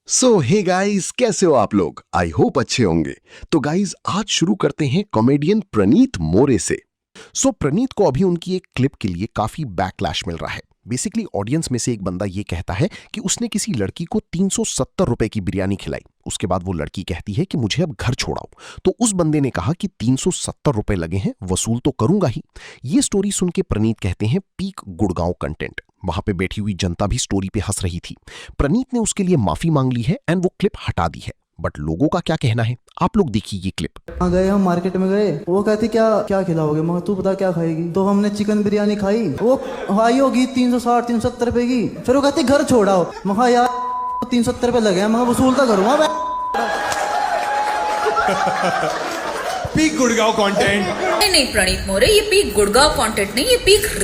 सो hey guys, कैसे हो आप लोग? आई होप अच्छे होंगे। तो गाइस, आज शुरू करते हैं कॉमेडियन प्रणीत मोरे से। प्रणीत को अभी उनकी एक क्लिप के लिए काफी बैकलैश मिल रहा है। बेसिकली ऑडियंस में से एक बंदा ये कहता है कि उसने किसी लड़की को 370 रुपए की बिरयानी खिलाई। उसके बाद वो लड़की कहती है कि मुझे अब घर छोड़ाओ। तो उस बंदे ने कहा कि 370 रुपए लगे हैं, वसूल तो करूंगा ही। ये स्टोरी सुन के प्रणीत कहते हैं पीक गुड़गांव कंटेंट। वहां पे बैठी हुई जनता भी स्टोरी पे हंस रही थी। प्रणीत ने उसके लिए माफी मांग ली है एंड वो क्लिप हटा दी है। बट लोगों का क्या कहना है, आप लोग देखिए ये क्लिप। गए हम मार्केट में गए, वो कहती क्या क्या खिलाओगे, मगर तू बता क्या खाएगी। तो हमने चिकन बिरयानी खाई, वो खाई होगी 360 370 रुपए की। फिर वो कहती घर छोड़ाओ। मगर यार 370 रुपए लगे हैं, मगर वसूल तो करूंगा। Peak Gurgaon content. नहीं प्रणीत मोरे, ये पीक गुड़गांव कंटेंट नहीं, ये पीक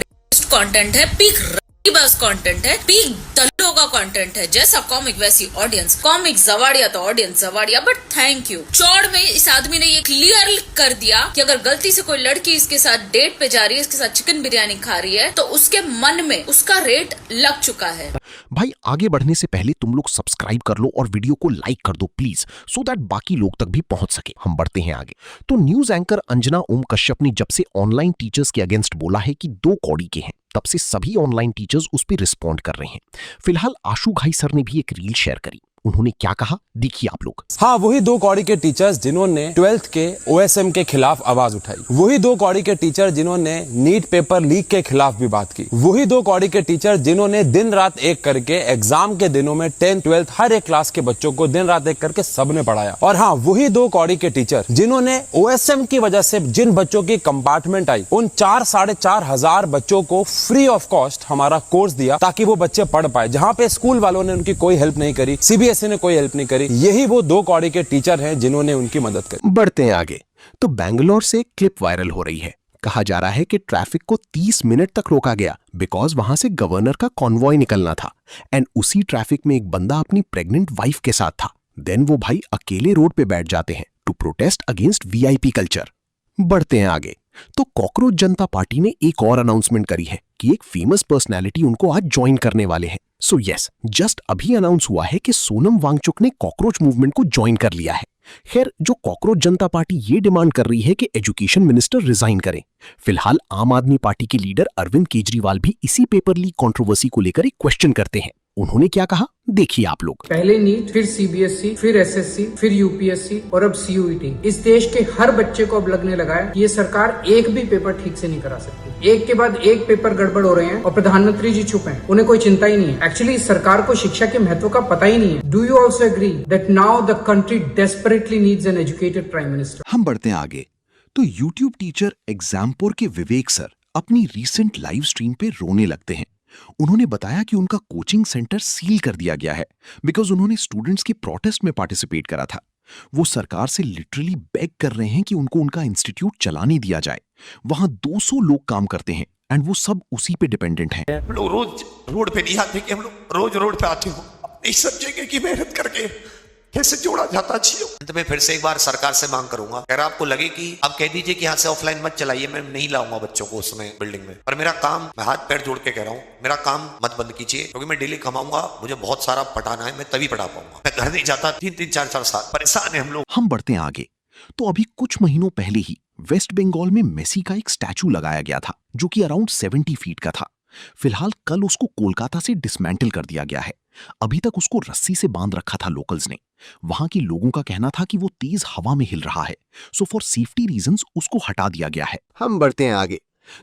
कंटेंट है, पीक बस कंटेंट है, पीक दल्लो का कंटेंट है। जैसा कॉमिक वैसी ऑडियंस, कॉमिक जवाड़िया तो ऑडियंस जवाड़िया। But thank you. चौड़ में इस आदमी ने ये क्लियर कर दिया कि अगर गलती से कोई लड़की इसके साथ डेट पे जा रही है, इसके साथ चिकन बिरयानी खा रही है, तो उसके मन में उसका रेट लग चुका है। भाई, आगे बढ़ने से पहले तुम लोग सब्सक्राइब कर लो और वीडियो को लाइक कर दो प्लीज, सो दैट बाकी लोग तक भी पहुंच सके। हम बढ़ते हैं आगे। तो न्यूज एंकर अंजना ओम कश्यप ने जब से ऑनलाइन टीचर्स के अगेंस्ट बोला है कि 2 कौड़ी के हैं, तब से सभी ऑनलाइन टीचर्स उस पर रिस्पॉन्ड कर रहे हैं। फिलहाल आशु घाई सर ने भी एक रील शेयर करी। उन्होंने क्या कहा, देखिए आप लोग। हाँ, वही 2 कौड़ी के टीचर्स जिन्होंने 12th के OSM के खिलाफ आवाज उठाई। वही 2 कौड़ी के टीचर जिन्होंने नीट पेपर लीक के खिलाफ भी बात की। वही 2 कौड़ी के टीचर जिन्होंने दिन रात एक करके एग्जाम के दिनों में 10th 12th हर एक क्लास के बच्चों को दिन रात एक करके सबने पढ़ाया। और हाँ, वही 2 कौड़ी के टीचर जिन्होंने OSM की वजह से जिन बच्चों की कंपार्टमेंट आई, उन 4-4.5 हजार बच्चों को फ्री ऑफ कॉस्ट हमारा कोर्स दिया ताकि वो बच्चे पढ़ पाए, जहां पे स्कूल वालों ने उनकी कोई हेल्प नहीं करी, CBSE ने कोई हेल्प नहीं करी। यही वो 2 कौड़ी के टीचर हैं जिन्होंने उनकी मदद करी। बढ़ते हैं आगे। तो बेंगलोर से क्लिप वायरल हो रही है। कहा जा रहा है कि ट्रैफिक को 30 मिनट तक रोका गया बिकॉज वहां से गवर्नर का कॉन्वॉय निकलना था एंड उसी ट्रैफिक में एक बंदा अपनी प्रेग्नेंट वाइफ के साथ था। देन वो भाई अकेले रोड पे बैठ जाते हैं to protest against VIP culture. बढ़ते हैं आगे। तो कॉकरोच जनता पार्टी ने एक और अनाउंसमेंट करी है कि एक फेमस पर्सनैलिटी उनको आज ज्वाइन करने वाले हैं। सो यस, जस्ट अभी अनाउंस हुआ है कि सोनम वांगचुक ने कॉकरोच मूवमेंट को ज्वाइन कर लिया है। खैर, जो कॉकरोच जनता पार्टी ये डिमांड कर रही है कि एजुकेशन मिनिस्टर रिजाइन करें। फिलहाल आम आदमी पार्टी के लीडर अरविंद केजरीवाल भी इसी पेपर लीक कंट्रोवर्सी को लेकर एक क्वेश्चन करते हैं। उन्होंने क्या कहा, देखिए आप लोग। पहले नीट, फिर CBSE, फिर SSC, फिर UPSC और अब CUET। इस देश के हर बच्चे को अब लगने लगा है कि ये सरकार एक भी पेपर ठीक से नहीं करा सकती। एक के बाद एक पेपर गड़बड़ हो रहे हैं और प्रधानमंत्री जी चुप हैं। उन्हें कोई चिंता ही नहीं है। एक्चुअली इस सरकार को शिक्षा के महत्व का पता ही नहीं है। Do you also agree that now the country desperately needs an educated prime minister? हम बढ़ते हैं आगे। तो यूट्यूब टीचर एग्जामपुर के विवेक सर अपनी रीसेंट लाइव स्ट्रीम पे रोने लगते हैं। उन्होंने बताया कि उनका कोचिंग सेंटर सील कर दिया गया है बिकॉज उन्होंने स्टूडेंट्स के प्रोटेस्ट में पार्टिसिपेट करा था। वो सरकार से लिटरली बेग कर रहे हैं कि उनको उनका इंस्टीट्यूट चलाने दिया जाए। वहां 200 लोग काम करते हैं एंड वो सब उसी पे डिपेंडेंट हैं। हम लोग रोज रोड पे नहीं आते कि हम लोग रोज रोड पे आते हो, इस सब जगह की मेहनत करके कैसे जोड़ा जाता चाहिए। अंत में फिर से एक बार सरकार से मांग करूंगा, अगर आपको लगे कि आप कह दीजिए कि यहाँ से ऑफलाइन मत चलाइए, मैं नहीं लाऊंगा बच्चों को उसमें बिल्डिंग में, पर मेरा काम, मैं हाथ पैर जोड़ के कह रहा हूँ, मेरा काम मत बंद कीजिए, क्योंकि मैं डेली कमाऊंगा, मुझे बहुत सारा पढ़ाना है, मैं तभी पढ़ा पाऊंगा। मैं घर नहीं जाता 3-3 4-4 साल, परेशान है हम लोग। हम बढ़ते हैं आगे। तो अभी कुछ महीनों पहले ही वेस्ट बंगाल में मेसी का एक स्टैचू लगाया गया था जो कि अराउंड 70 फीट का था। फिलहाल कल उसको कोलकाता से डिसमेंटल कर दिया गया है। अभी तक उसको रस्सी से बांध रखा था लोकल्स ने। वहां के लोगों का कहना था कि वो तेज हवा में हिल रहा है, सो फॉर सेफ्टी रीजंस उसको हटा दिया गया है। हम बढ़ते हैं आगे।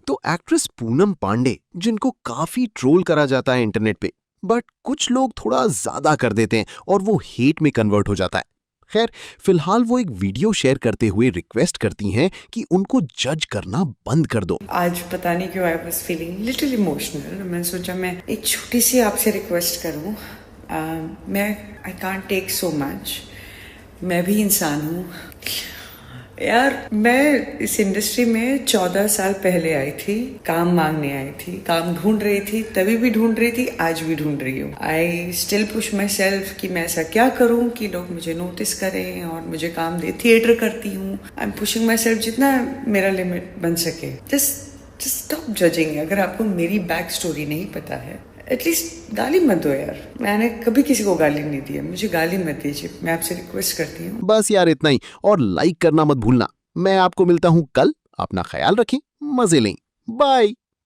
तो एक्ट्रेस पूनम पांडे, जिनको काफी ट्रोल करा जाता है इंटरनेट पे, बट कुछ लोग थोड़ा ज्यादा कर देते हैं और वो हेट में कन्वर्ट हो जाता है। खैर, फिलहाल वो एक वीडियो शेयर करते हुए रिक्वेस्ट करती हैं कि उनको जज करना बंद कर दो। आज पता नहीं क्यों I was feeling little emotional. मैंने सोचा मैं एक छोटी सी आपसे रिक्वेस्ट करूं। मैं I can't take so much. मैं भी इंसान हूँ यार। मैं इस इंडस्ट्री में 14 साल पहले आई थी, काम मांगने आई थी, काम ढूंढ रही थी, तभी भी ढूंढ रही थी, आज भी ढूंढ रही हूँ। I still push my self कि मैं ऐसा क्या करूँ कि लोग मुझे नोटिस करें और मुझे काम दे। थिएटर करती हूँ, I am pushing my self जितना मेरा लिमिट बन सके। Just stop judging. अगर आपको मेरी बैक स्टोरी नहीं पता है, एटलीस्ट गाली मत दो यार। मैंने कभी किसी को गाली नहीं दी है, मुझे गाली मत दीजिए, मैं आपसे रिक्वेस्ट करती हूँ। बस यार इतना ही, और लाइक करना मत भूलना। मैं आपको मिलता हूं कल। अपना ख्याल रखें, मजे लें, बाय।